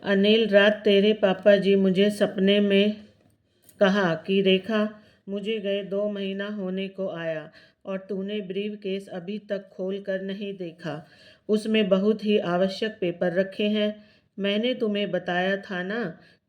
अनिल, रात तेरे पापा जी मुझे सपने में कहा कि रेखा, मुझे गए 2 महीना होने को आया और तूने ब्रीफ केस अभी तक खोल कर नहीं देखा। उसमें बहुत ही आवश्यक पेपर रखे हैं। मैंने तुम्हें बताया था ना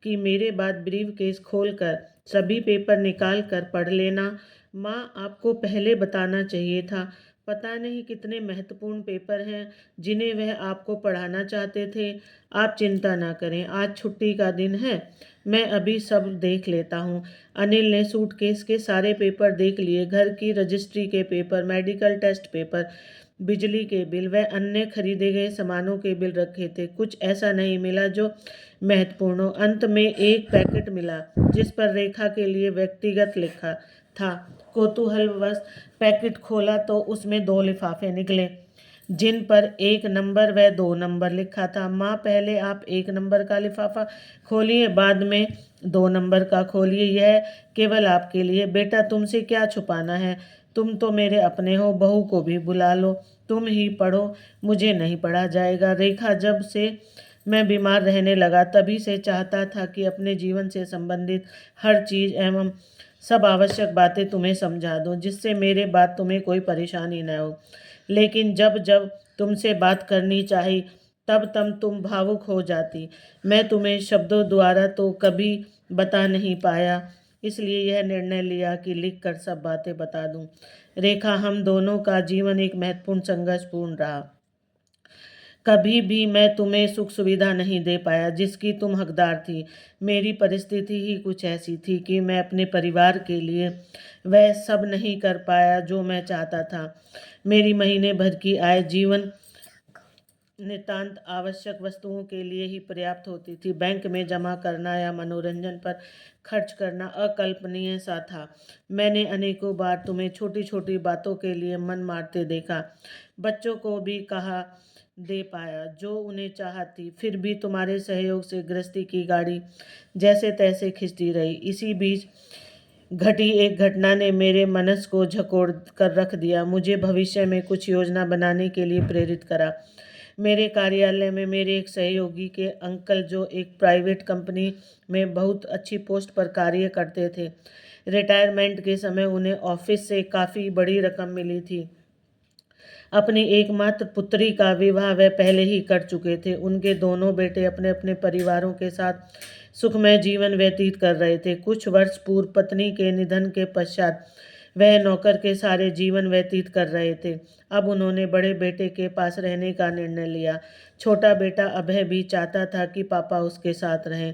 कि मेरे बाद ब्रीफ केस खोल कर सभी पेपर निकाल कर पढ़ लेना। माँ, आपको पहले बताना चाहिए था। पता नहीं कितने महत्वपूर्ण पेपर हैं जिन्हें वह आपको पढ़ाना चाहते थे। आप चिंता ना करें, आज छुट्टी का दिन है, मैं अभी सब देख लेता हूँ। अनिल ने सूटकेस के सारे पेपर देख लिए। घर की रजिस्ट्री के पेपर, मेडिकल टेस्ट पेपर, बिजली के बिल व अन्य खरीदे गए सामानों के बिल रखे थे। कुछ ऐसा नहीं मिला जो महत्वपूर्ण हो। अंत में एक पैकेट मिला जिस पर रेखा के लिए व्यक्तिगत लिखा था। कौतूहलवश पैकेट खोला तो उसमें 2 लिफाफे निकले जिन पर 1 नंबर व 2 नंबर लिखा था। माँ, पहले आप 1 नंबर का लिफाफा खोलिए, बाद में 2 नंबर का खोलिए। यह केवल आपके लिए। बेटा, तुमसे क्या छुपाना है? तुम तो मेरे अपने हो, बहू को भी बुला लो, तुम ही पढ़ो, मुझे नहीं पढ़ा जाएगा। रेखा, जब से मैं बीमार रहने लगा तभी से चाहता था कि अपने जीवन से संबंधित हर चीज़ एवं सब आवश्यक बातें तुम्हें समझा दूं, जिससे मेरे बाद तुम्हें कोई परेशानी न हो। लेकिन जब जब तुमसे बात करनी चाहिए तब तब तुम भावुक हो जाती। मैं तुम्हें शब्दों द्वारा तो कभी बता नहीं पाया, इसलिए यह निर्णय लिया कि लिख कर सब बातें बता दूं। रेखा, हम दोनों का जीवन एक महत्वपूर्ण संघर्षपूर्ण रहा। कभी भी मैं तुम्हें सुख सुविधा नहीं दे पाया जिसकी तुम हकदार थी। मेरी परिस्थिति ही कुछ ऐसी थी कि मैं अपने परिवार के लिए वह सब नहीं कर पाया जो मैं चाहता था। मेरी महीने भर की आय जीवन नितांत आवश्यक वस्तुओं के लिए ही पर्याप्त होती थी। बैंक में जमा करना या मनोरंजन पर खर्च करना अकल्पनीय सा था। मैंने अनेकों बार तुम्हें छोटी छोटी बातों के लिए मन मारते देखा। बच्चों को भी कहा दे पाया जो उन्हें चाहती, फिर भी तुम्हारे सहयोग से गृहस्थी की गाड़ी जैसे तैसे खिंचती रही। इसी बीच घटी एक घटना ने मेरे मनस को झकोड़ कर रख दिया, मुझे भविष्य में कुछ योजना बनाने के लिए प्रेरित करा। मेरे कार्यालय में मेरे एक सहयोगी के अंकल, जो एक प्राइवेट कंपनी में बहुत अच्छी पोस्ट पर कार्य करते थे, रिटायरमेंट के समय उन्हें ऑफिस से काफ़ी बड़ी रकम मिली थी। अपनी एकमात्र पुत्री का विवाह वह पहले ही कर चुके थे। उनके दोनों बेटे अपने अपने परिवारों के साथ सुखमय जीवन व्यतीत कर रहे थे। कुछ वर्ष पूर्व पत्नी के निधन के पश्चात वह नौकर के सारे जीवन व्यतीत कर रहे थे। अब उन्होंने बड़े बेटे के पास रहने का निर्णय लिया। छोटा बेटा अभय भी चाहता था कि पापा उसके साथ रहें।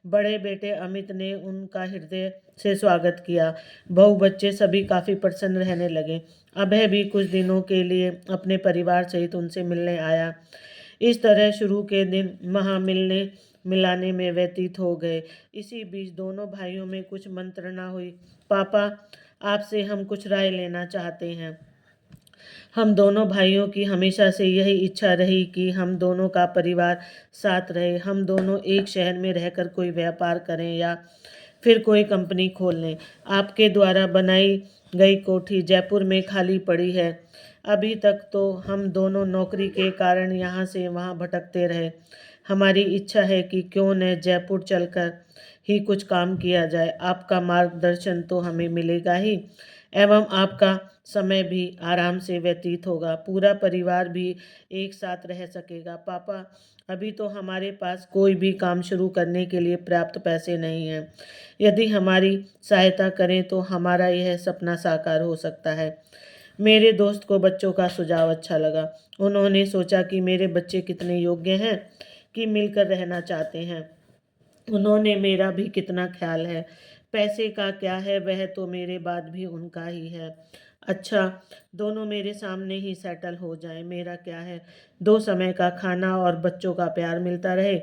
बड़े बेटे अमित ने उनका हृदय से स्वागत किया। बहू बच्चे सभी काफ़ी प्रसन्न रहने लगे। अभय भी कुछ दिनों के लिए अपने परिवार सहित उनसे मिलने आया। इस तरह शुरू के दिन वहाँ मिलने मिलाने में व्यतीत हो गए। इसी बीच दोनों भाइयों में कुछ मंत्रणा हुई। पापा, आपसे हम कुछ राय लेना चाहते हैं। हम दोनों भाइयों की हमेशा से यही इच्छा रही कि हम दोनों का परिवार साथ रहे। हम दोनों एक शहर में रहकर कोई व्यापार करें या फिर कोई कंपनी खोल लें। आपके द्वारा बनाई गई कोठी जयपुर में खाली पड़ी है। अभी तक तो हम दोनों नौकरी के कारण यहाँ से वहाँ भटकते रहे। हमारी इच्छा है कि क्यों न जयपुर चलकर ही कुछ काम किया जाए। आपका मार्गदर्शन तो हमें मिलेगा ही, एवं आपका समय भी आराम से व्यतीत होगा। पूरा परिवार भी एक साथ रह सकेगा। पापा, अभी तो हमारे पास कोई भी काम शुरू करने के लिए पर्याप्त पैसे नहीं हैं। यदि हमारी सहायता करें तो हमारा यह सपना साकार हो सकता है। मेरे दोस्त को बच्चों का सुझाव अच्छा लगा। उन्होंने सोचा कि मेरे बच्चे कितने योग्य हैं कि मिलकर रहना चाहते हैं। उन्होंने मेरा भी कितना ख्याल है। पैसे का क्या है, वह तो मेरे बाद भी उनका ही है। अच्छा, दोनों मेरे सामने ही सेटल हो जाएं, मेरा क्या है। 2 समय का खाना और बच्चों का प्यार मिलता रहे,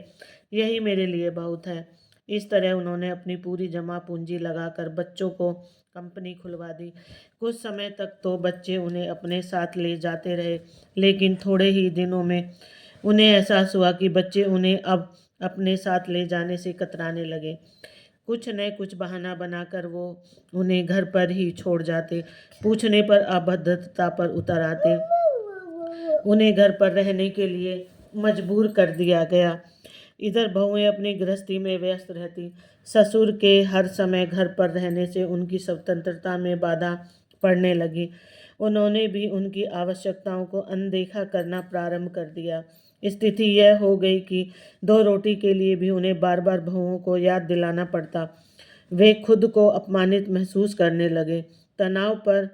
यही मेरे लिए बहुत है। इस तरह उन्होंने अपनी पूरी जमा पूंजी लगाकर बच्चों को कंपनी खुलवा दी। कुछ समय तक तो बच्चे उन्हें अपने साथ ले जाते रहे, लेकिन थोड़े ही दिनों में उन्हें एहसास हुआ कि बच्चे उन्हें अब अपने साथ ले जाने से कतराने लगे। कुछ न कुछ बहाना बनाकर वो उन्हें घर पर ही छोड़ जाते। पूछने पर अभद्रता पर उतर आते। उन्हें घर पर रहने के लिए मजबूर कर दिया गया। इधर बहुएं अपनी गृहस्थी में व्यस्त रहती। ससुर के हर समय घर पर रहने से उनकी स्वतंत्रता में बाधा पड़ने लगी। उन्होंने भी उनकी आवश्यकताओं को अनदेखा करना प्रारंभ कर दिया। स्थिति यह हो गई कि दो रोटी के लिए भी उन्हें बार बार बहुओं को याद दिलाना पड़ता। वे खुद को अपमानित महसूस करने लगे। तनाव पर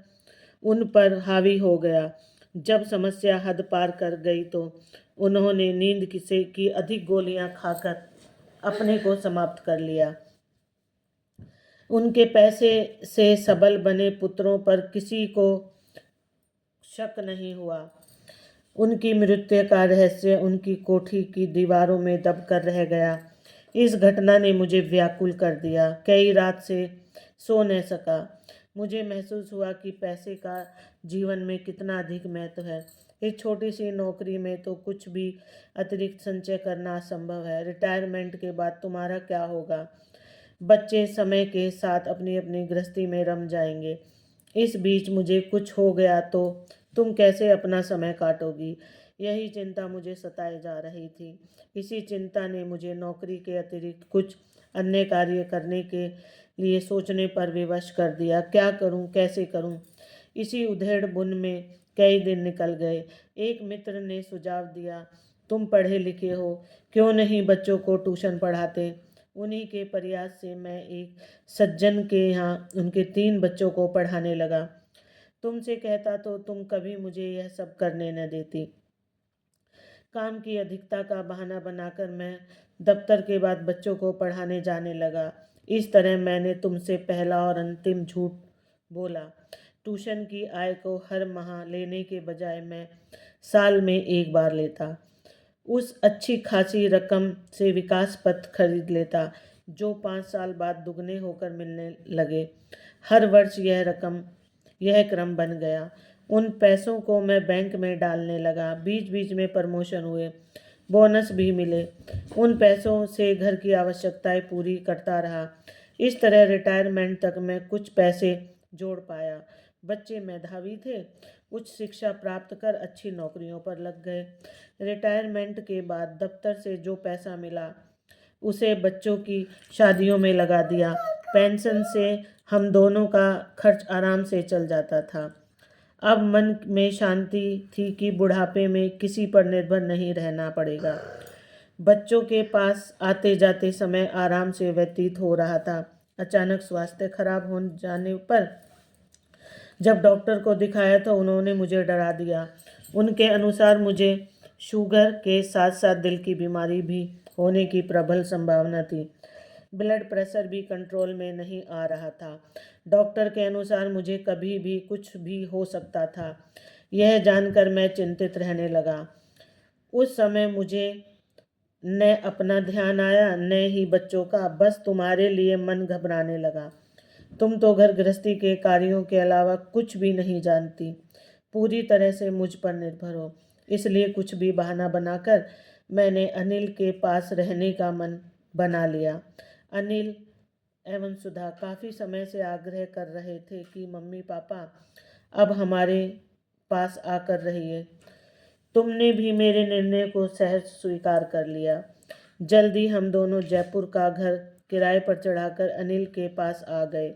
उन पर हावी हो गया। जब समस्या हद पार कर गई तो उन्होंने नींद की अधिक गोलियां खाकर अपने को समाप्त कर लिया। उनके पैसे से सबल बने पुत्रों पर किसी को शक नहीं हुआ। उनकी मृत्यु का रहस्य उनकी कोठी की दीवारों में दब कर रह गया। इस घटना ने मुझे व्याकुल कर दिया। कई रात से सो न सका। मुझे महसूस हुआ कि पैसे का जीवन में कितना अधिक महत्व है। इस छोटी सी नौकरी में तो कुछ भी अतिरिक्त संचय करना असंभव है। रिटायरमेंट के बाद तुम्हारा क्या होगा? बच्चे समय के साथ अपनी अपनी गृहस्थी में रम जाएंगे। इस बीच मुझे कुछ हो गया तो तुम कैसे अपना समय काटोगी? यही चिंता मुझे सताए जा रही थी। इसी चिंता ने मुझे नौकरी के अतिरिक्त कुछ अन्य कार्य करने के लिए सोचने पर विवश कर दिया। क्या करूं, कैसे करूं? इसी उधेड़ बुन में कई दिन निकल गए। एक मित्र ने सुझाव दिया, तुम पढ़े लिखे हो, क्यों नहीं बच्चों को ट्यूशन पढ़ाते? उन्हीं के प्रयास से मैं एक सज्जन के यहाँ उनके 3 बच्चों को पढ़ाने लगा। तुमसे कहता तो तुम कभी मुझे यह सब करने न देती। काम की अधिकता का बहाना बनाकर मैं दफ्तर के बाद बच्चों को पढ़ाने जाने लगा। इस तरह मैंने तुमसे पहला और अंतिम झूठ बोला। ट्यूशन की आय को हर माह लेने के बजाय मैं साल में एक बार लेता। उस अच्छी खासी रकम से विकास पत्र खरीद लेता, जो 5 साल बाद दुगने होकर मिलने लगे। हर वर्ष यह क्रम बन गया। उन पैसों को मैं बैंक में डालने लगा। बीच बीच में प्रमोशन हुए, बोनस भी मिले। उन पैसों से घर की आवश्यकताएं पूरी करता रहा। इस तरह रिटायरमेंट तक मैं कुछ पैसे जोड़ पाया। बच्चे मेधावी थे, उच्च शिक्षा प्राप्त कर अच्छी नौकरियों पर लग गए। रिटायरमेंट के बाद दफ्तर से जो पैसा मिला उसे बच्चों की शादियों में लगा दिया। पेंशन से हम दोनों का खर्च आराम से चल जाता था। अब मन में शांति थी कि बुढ़ापे में किसी पर निर्भर नहीं रहना पड़ेगा। बच्चों के पास आते जाते समय आराम से व्यतीत हो रहा था। अचानक स्वास्थ्य खराब हो जाने पर जब डॉक्टर को दिखाया तो उन्होंने मुझे डरा दिया। उनके अनुसार मुझे शुगर के साथ साथ दिल की बीमारी भी होने की प्रबल संभावना थी। ब्लड प्रेशर भी कंट्रोल में नहीं आ रहा था। डॉक्टर के अनुसार मुझे कभी भी कुछ भी हो सकता था। यह जानकर मैं चिंतित रहने लगा। उस समय मुझे न अपना ध्यान आया न ही बच्चों का। बस तुम्हारे लिए मन घबराने लगा। तुम तो घर गृहस्थी के कार्यों के अलावा कुछ भी नहीं जानती, पूरी तरह से मुझ पर निर्भर हो। इसलिए कुछ भी बहाना बनाकर मैंने अनिल के पास रहने का मन बना लिया। अनिल एवं सुधा काफ़ी समय से आग्रह कर रहे थे कि मम्मी पापा अब हमारे पास आकर रहिए। तुमने भी मेरे निर्णय को सहज स्वीकार कर लिया। जल्दी हम दोनों जयपुर का घर किराए पर चढ़ाकर अनिल के पास आ गए।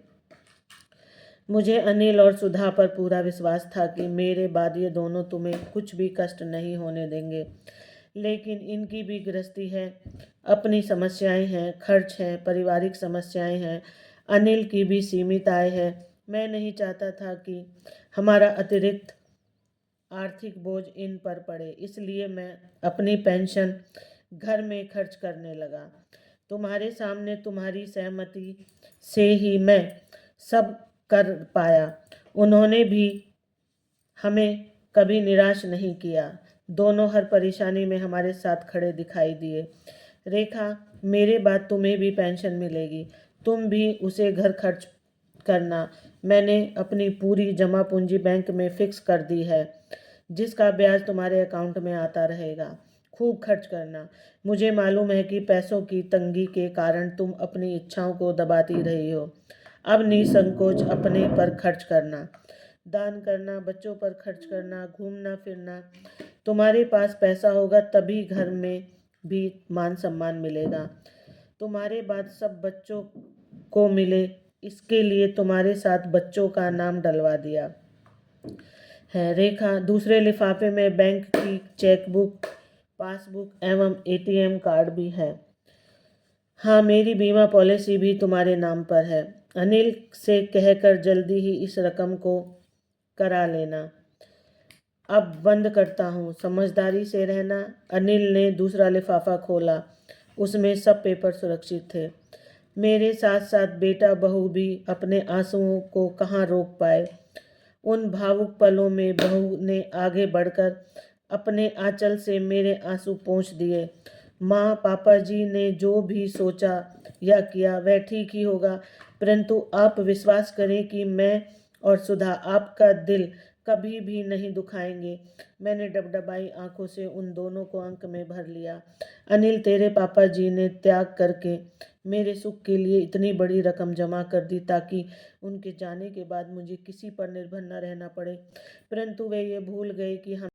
मुझे अनिल और सुधा पर पूरा विश्वास था कि मेरे बाद ये दोनों तुम्हें कुछ भी कष्ट नहीं होने देंगे। लेकिन इनकी भी गृहस्थी है, अपनी समस्याएं हैं, खर्च हैं, पारिवारिक समस्याएं हैं। अनिल की भी सीमित आय है। मैं नहीं चाहता था कि हमारा अतिरिक्त आर्थिक बोझ इन पर पड़े, इसलिए मैं अपनी पेंशन घर में खर्च करने लगा। तुम्हारे सामने तुम्हारी सहमति से ही मैं सब कर पाया। उन्होंने भी हमें कभी निराश नहीं किया। दोनों हर परेशानी में हमारे साथ खड़े दिखाई दिए। रेखा, मेरे बाद तुम्हें भी पेंशन मिलेगी, तुम भी उसे घर खर्च करना। मैंने अपनी पूरी जमा पूंजी बैंक में फिक्स कर दी है, जिसका ब्याज तुम्हारे अकाउंट में आता रहेगा। खूब खर्च करना। मुझे मालूम है कि पैसों की तंगी के कारण तुम अपनी इच्छाओं को दबाती रही हो। अब निसंकोच अपने पर खर्च करना, दान करना, बच्चों पर खर्च करना, घूमना फिरना। तुम्हारे पास पैसा होगा तभी घर में भी मान सम्मान मिलेगा। तुम्हारे बाद सब बच्चों को मिले, इसके लिए तुम्हारे साथ बच्चों का नाम डलवा दिया है। रेखा, दूसरे लिफाफे में बैंक की चेकबुक, पासबुक एवं एटीएम कार्ड भी है। हाँ, मेरी बीमा पॉलिसी भी तुम्हारे नाम पर है। अनिल से कहकर जल्दी ही इस रकम को करा लेना। अब बंद करता हूँ, समझदारी से रहना। अनिल ने दूसरा लिफाफा खोला, उसमें सब पेपर सुरक्षित थे। मेरे साथ साथ बेटा बहू भी अपने आंसुओं को कहाँ रोक पाए। उन भावुक पलों में बहू ने आगे बढ़कर अपने आंचल से मेरे आंसू पोंछ दिए। माँ, पापा जी ने जो भी सोचा या किया वह ठीक ही होगा, परंतु आप विश्वास करें कि मैं और सुधा आपका दिल कभी भी नहीं दुखाएंगे। मैंने डबडबाई आंखों से उन दोनों को अंक में भर लिया। अनिल, तेरे पापा जी ने त्याग करके मेरे सुख के लिए इतनी बड़ी रकम जमा कर दी ताकि उनके जाने के बाद मुझे किसी पर निर्भर न रहना पड़े, परंतु वे ये भूल गए कि हम